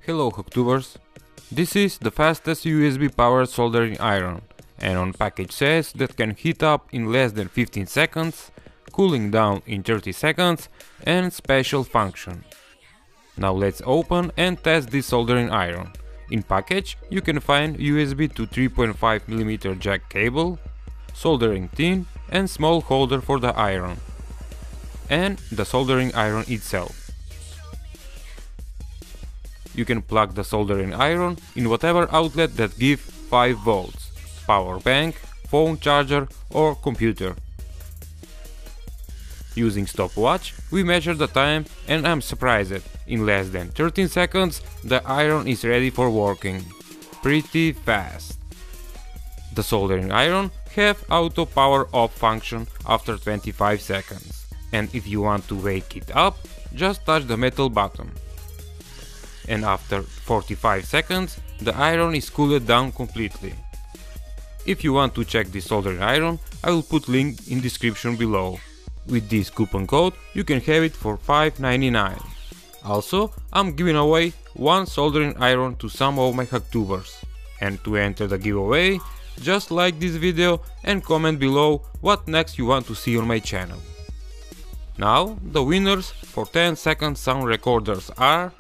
Hello Hacktubers! This is the fastest USB powered soldering iron, and on package says that can heat up in less than 15 seconds, cooling down in 30 seconds and special function. Now let's open and test this soldering iron. In package you can find USB to 3.5mm jack cable, soldering tin and small holder for the iron, and the soldering iron itself. You can plug the soldering iron in whatever outlet that give 5 volts, power bank, phone charger or computer. Using stopwatch we measure the time and I'm surprised, in less than 13 seconds the iron is ready for working. Pretty fast. The soldering iron have auto power off function after 25 seconds, and if you want to wake it up, just touch the metal button. And after 45 seconds the iron is cooled down completely. If you want to check this soldering iron, I will put link in description below. With this coupon code you can have it for $5.99. Also, I'm giving away one soldering iron to some of my Hacktubers. And to enter the giveaway, just like this video and comment below what next you want to see on my channel. Now, the winners for 10-second sound recorders are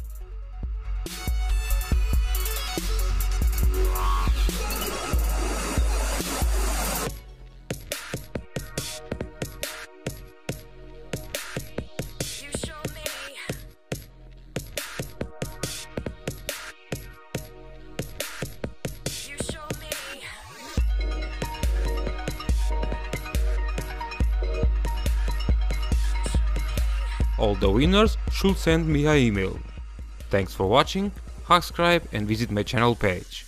all the winners should send me an email. Thanks for watching, subscribe and visit my channel page.